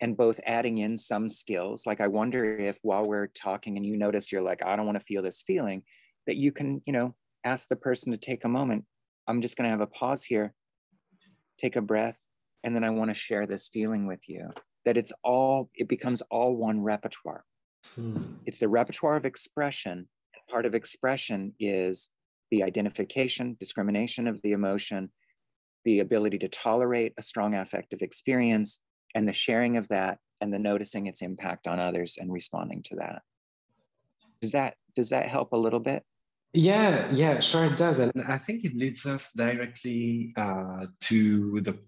Speaker 2: and both adding in some skills. Like I wonder if while we're talking and you notice you're like, I don't want to feel this feeling, that you can, ask the person to take a moment. I'm just going to have a pause here, take a breath, and then I want to share this feeling with you. That it becomes all one repertoire. It's the repertoire of expression. Part of expression is the identification, discrimination of the emotion, the ability to tolerate a strong affective experience, and the sharing of that, and the noticing its impact on others and responding to that. Does that help a little bit?
Speaker 1: Yeah, sure it does. And I think it leads us directly to the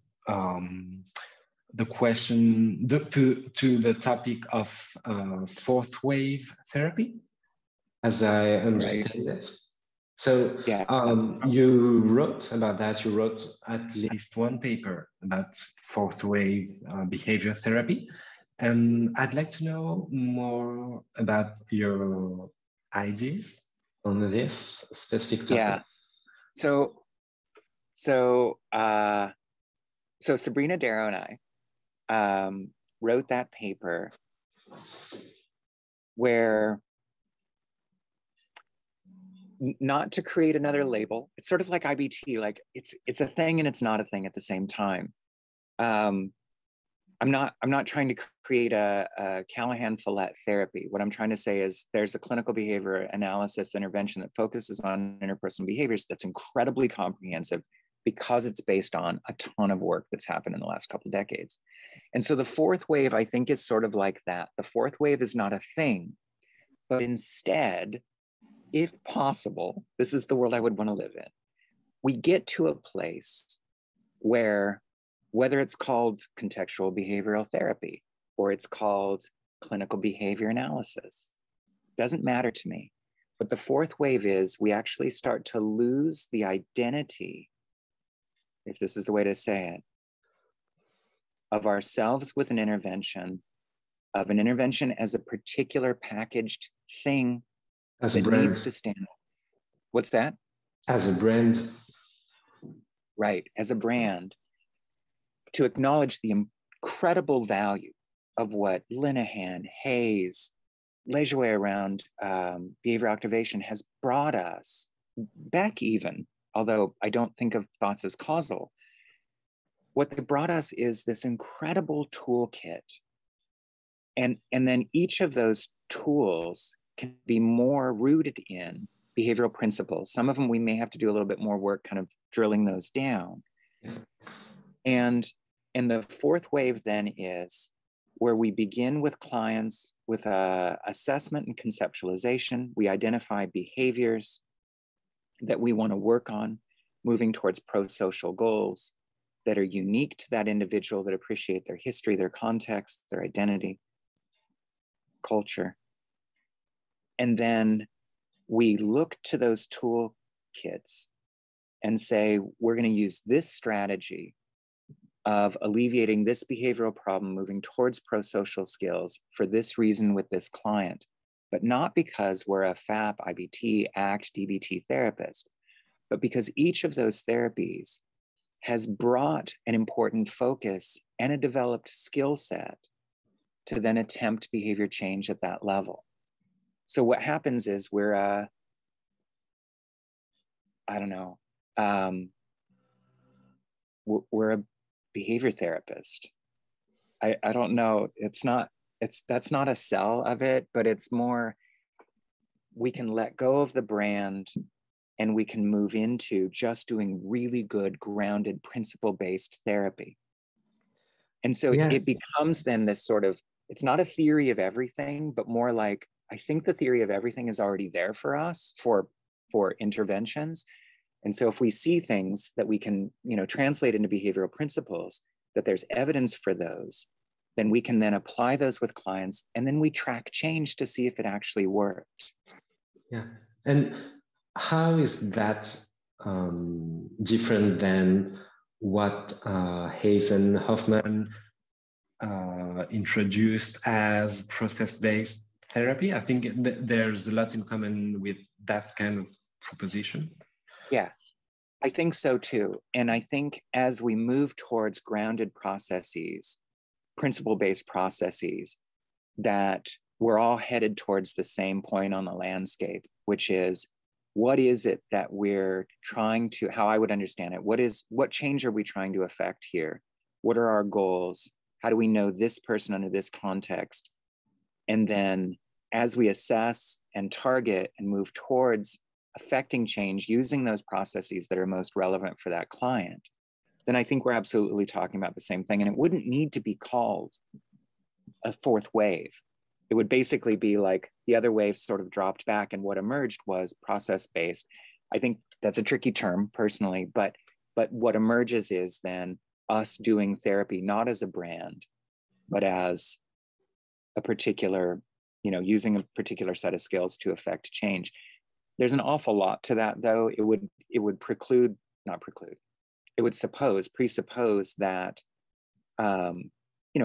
Speaker 1: question, to the topic of fourth wave therapy, as I understand it. So
Speaker 2: Yeah.
Speaker 1: you wrote about that. You wrote at least one paper about fourth wave behavior therapy. And I'd like to know more about your ideas on this specific topic.
Speaker 2: Yeah. So Sabrina Darrow and I wrote that paper where, not to create another label, it's sort of like IBT, like it's a thing and it's not a thing at the same time. I'm not trying to create a Callahan Follett therapy. What I'm trying to say is there's a clinical behavior analysis intervention that focuses on interpersonal behaviors that's incredibly comprehensive because it's based on a ton of work that's happened in the last couple of decades. And so the fourth wave, I think, is sort of like that. The fourth wave is not a thing, but instead, if possible, this is the world I would want to live in. We get to a place where, whether it's called contextual behavioral therapy or it's called clinical behavior analysis, doesn't matter to me. But the fourth wave is we actually start to lose the identity, if this is the way to say it, of ourselves with an intervention, of an intervention as a particular packaged thing
Speaker 1: As
Speaker 2: that
Speaker 1: a brand.
Speaker 2: needs to stand. What's that?
Speaker 1: As a brand.
Speaker 2: Right, as a brand, to acknowledge the incredible value of what Linehan, Hayes, Lejeune around behavior activation has brought us, Beck even, although I don't think of thoughts as causal. What they brought us is this incredible toolkit. And then each of those tools can be more rooted in behavioral principles. Some of them we may have to do a little bit more work kind of drilling those down. And the fourth wave then is where we begin with clients with assessment and conceptualization. We identify behaviors that we want to work on, moving towards pro-social goals that are unique to that individual, that appreciate their history, their context, their identity, culture. And then we look to those toolkits and say, we're going to use this strategy of alleviating this behavioral problem, moving towards pro-social skills for this reason with this client, but not because we're a FAP, IBT, ACT, DBT therapist, but because each of those therapies has brought an important focus and a developed skill set to then attempt behavior change at that level. So what happens is we're a behavior therapist. I don't know. That's not a sell of it, but it's more, we can let go of the brand and we can move into just doing really good, grounded, principle-based therapy. And so it becomes then this sort of, it's not a theory of everything, but more like, I think the theory of everything is already there for us for interventions. And so if we see things that we can, translate into behavioral principles, that there's evidence for those, then we can then apply those with clients, and then we track change to see if it actually worked.
Speaker 1: Yeah. And how is that different than what Hayes and Hoffman introduced as process-based therapy? I think there's a lot in common with that kind of proposition.
Speaker 2: Yeah, I think so too. And I think as we move towards grounded processes, principle-based processes, that we're all headed towards the same point on the landscape, which is, what is it that we're trying to, how I would understand it, what change are we trying to affect here? What are our goals? How do we know this person under this context? And then as we assess and target and move towards affecting change using those processes that are most relevant for that client, then I think we're absolutely talking about the same thing. And it wouldn't need to be called a fourth wave. It would basically be like the other waves sort of dropped back, and what emerged was process-based. I think that's a tricky term personally, but what emerges is then us doing therapy, not as a brand, but as a particular, using a particular set of skills to affect change. There's an awful lot to that, though. It would not preclude. It would presuppose that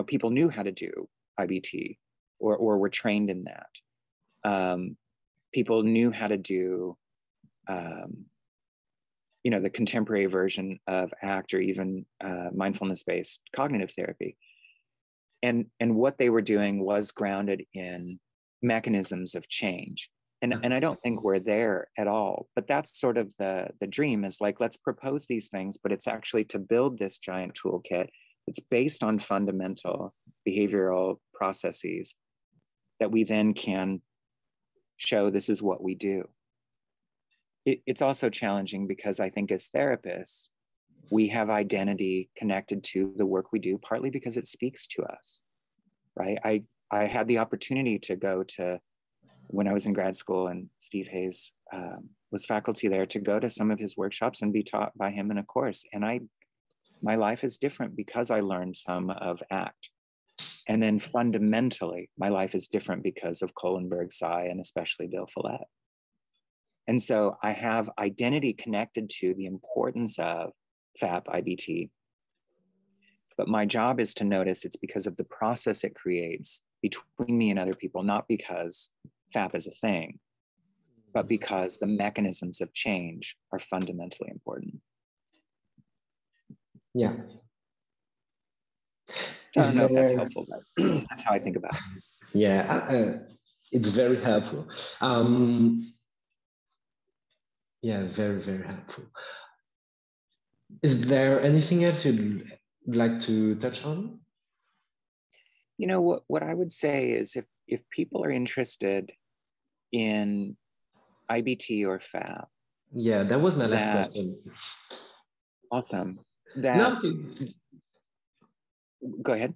Speaker 2: people knew how to do IBT or were trained in that. People knew how to do the contemporary version of ACT or even mindfulness-based cognitive therapy. And what they were doing was grounded in mechanisms of change. And I don't think we're there at all, but that's sort of the dream, is like, let's propose these things, but it's actually to build this giant toolkit that's based on fundamental behavioral processes that we then can show this is what we do. It's also challenging because I think as therapists, we have identity connected to the work we do, partly because it speaks to us, right? I had the opportunity to go to, when I was in grad school and Steve Hayes was faculty there, to go to some of his workshops and be taught by him in a course. And my life is different because I learned some of ACT. And then fundamentally, my life is different because of Kohlenberg, Psy, and especially Bill Follett. And so I have identity connected to the importance of FAP, IBT. But my job is to notice it's because of the process it creates between me and other people, not because FAP is a thing, but because the mechanisms of change are fundamentally important.
Speaker 3: Yeah.
Speaker 2: I don't know if that's helpful, but that's how I think about it.
Speaker 3: Yeah, it's very helpful. Yeah, very, very helpful. Is there anything else you'd like to touch on?
Speaker 2: What I would say is if people are interested in IBT or FAP.
Speaker 3: Yeah, that was my last question.
Speaker 2: Awesome. Go ahead.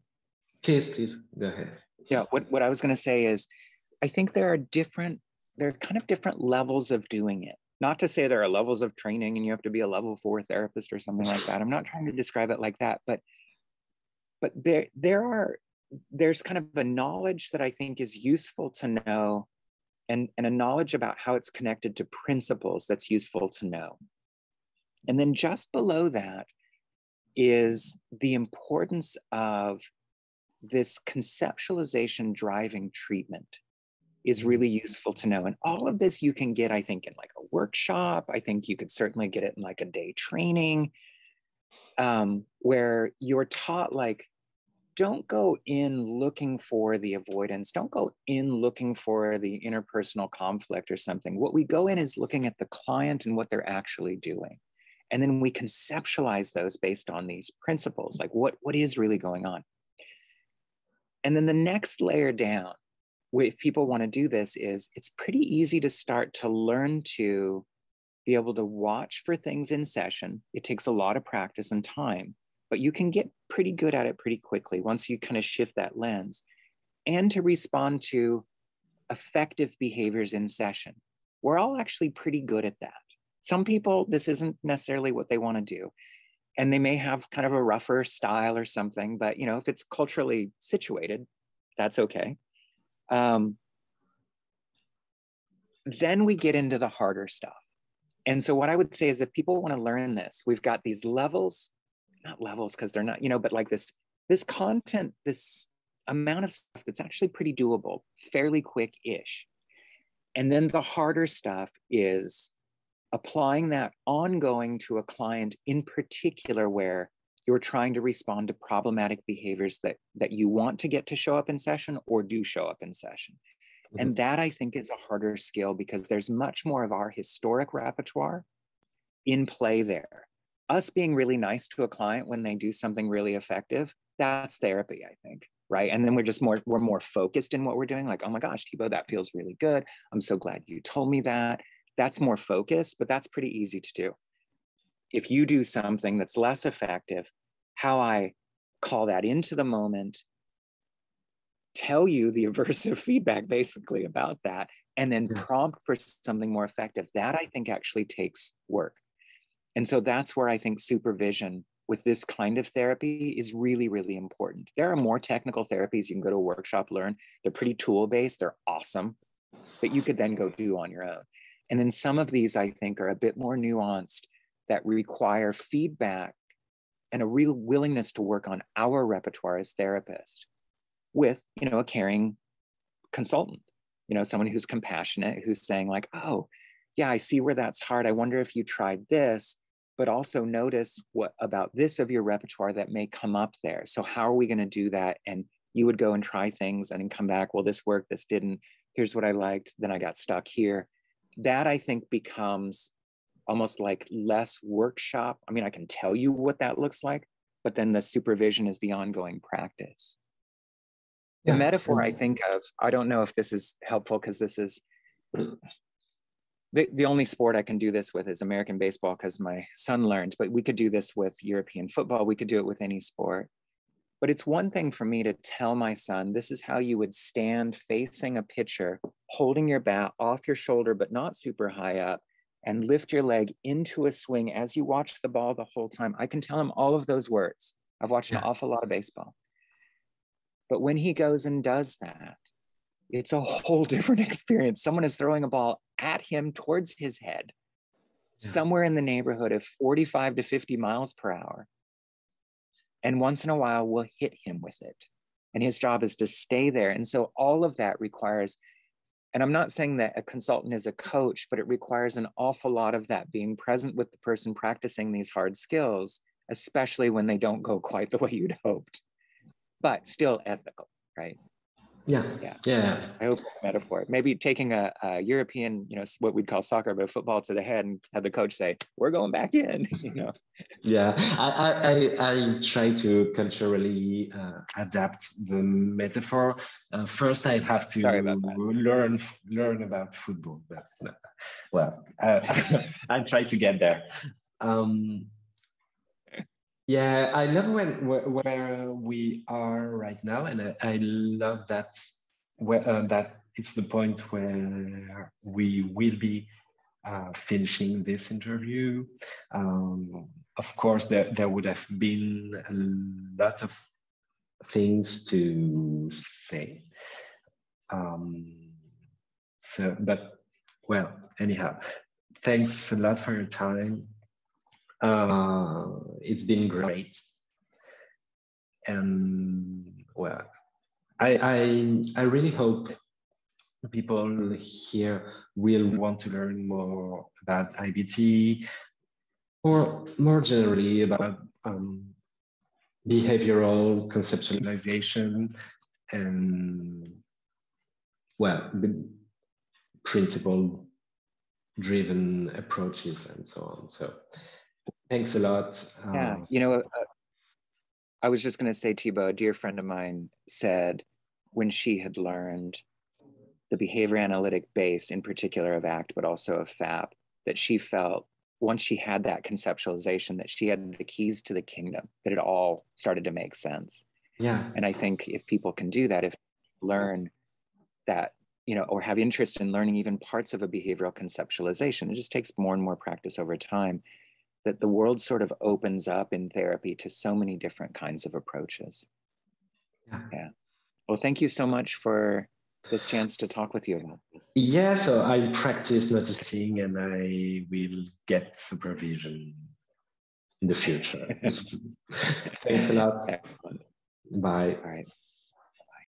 Speaker 3: Please, go ahead.
Speaker 2: Yeah, what I was going to say is, I think there are kind of different levels of doing it. Not to say there are levels of training and you have to be a level 4 therapist or something like that. I'm not trying to describe it like that, but there's kind of a knowledge that I think is useful to know, and a knowledge about how it's connected to principles that's useful to know. And then just below that is the importance of this conceptualization driving treatment is really useful to know. And all of this you can get, I think, in like a workshop. I think you could certainly get it in like a day training, where you're taught, like, don't go in looking for the avoidance. Don't go in looking for the interpersonal conflict or something. What we go in is looking at the client and what they're actually doing. And then we conceptualize those based on these principles, like what is really going on. And then the next layer down, if people want to do this, is it's pretty easy to start to learn to be able to watch for things in session. It takes a lot of practice and time, but you can get pretty good at it pretty quickly once you kind of shift that lens, and to respond to effective behaviors in session. We're all actually pretty good at that. Some people, this isn't necessarily what they want to do, and they may have kind of a rougher style or something, but if it's culturally situated, that's okay. Then we get into the harder stuff. And so what I would say is, if people want to learn this, we've got these levels, not levels because they're not, but like this content, this amount of stuff that's actually pretty doable, fairly quick-ish. And then the harder stuff is applying that ongoing to a client in particular, where you're trying to respond to problematic behaviors that you want to get to show up in session or do show up in session. Mm-hmm. And that, I think, is a harder skill because there's much more of our historic repertoire in play there. Us being really nice to a client when they do something really effective, that's therapy, I think, right? And then we're more focused in what we're doing. Like, oh my gosh, Thibaut, that feels really good. I'm so glad you told me that. That's more focused, but that's pretty easy to do. If you do something that's less effective, how I call that into the moment, tell you the aversive feedback basically about that, and then prompt for something more effective, that I think actually takes work. And so that's where I think supervision with this kind of therapy is really, really important. There are more technical therapies you can go to a workshop, learn. They're pretty tool-based, they're awesome, that you could then go do on your own. And then some of these, I think, are a bit more nuanced that require feedback and a real willingness to work on our repertoire as therapists with, you know, a caring consultant, you know, someone who's compassionate, who's saying like, oh, yeah, I see where that's hard. I wonder if you tried this, but also notice what about this of your repertoire that may come up there. So how are we going to do that? And you would go and try things and then come back, well, this worked, this didn't. Here's what I liked. Then I got stuck here. That I think becomes almost like less workshop. I mean, I can tell you what that looks like, but then the supervision is the ongoing practice. The metaphor I think of, I don't know if this is helpful because this is the only sport I can do this with is American baseball because my son learned, but we could do this with European football. We could do it with any sport. But it's one thing for me to tell my son, this is how you would stand facing a pitcher, holding your bat off your shoulder, but not super high up, and lift your leg into a swing as you watch the ball the whole time. I can tell him all of those words. I've watched an awful lot of baseball. But when he goes and does that, it's a whole different experience. Someone is throwing a ball at him towards his head, somewhere in the neighborhood of 45 to 50 miles per hour. And once in a while, we'll hit him with it. And his job is to stay there. And so all of that requires, and I'm not saying that a consultant is a coach, but it requires an awful lot of that, being present with the person practicing these hard skills, especially when they don't go quite the way you'd hoped, but still ethical, right?
Speaker 3: Yeah.
Speaker 2: I hope that's a metaphor. Maybe taking a European, you know, what we'd call soccer, but football to the head and have the coach say, we're going back in, you know?
Speaker 3: Yeah, I try to culturally adapt the metaphor. First, I have to learn about football, but well, I try to get there. Yeah, I love where we are right now, and I love that that it's the point where we will be finishing this interview. Of course, there would have been a lot of things to say. But well, anyhow, thanks a lot for your time. It's been great, and well, I really hope people here will want to learn more about IBT, or more generally about behavioral conceptualization and, well, principle-driven approaches and so on. So thanks a lot.
Speaker 2: Yeah, you know, I was just going to say, Thibaut, a dear friend of mine said when she had learned the behavior analytic base, in particular of ACT, but also of FAP, that she felt once she had that conceptualization, that she had the keys to the kingdom, that it all started to make sense.
Speaker 3: Yeah.
Speaker 2: And I think if people can do that, if learn that, you know, or have interest in learning even parts of a behavioral conceptualization, it just takes more and more practice over time, that the world sort of opens up in therapy to so many different kinds of approaches. Yeah. Well, thank you so much for this chance to talk with you about this.
Speaker 3: Yeah, so I practice noticing and I will get supervision in the future. Thanks a lot.
Speaker 2: Excellent.
Speaker 3: Bye.
Speaker 2: All right.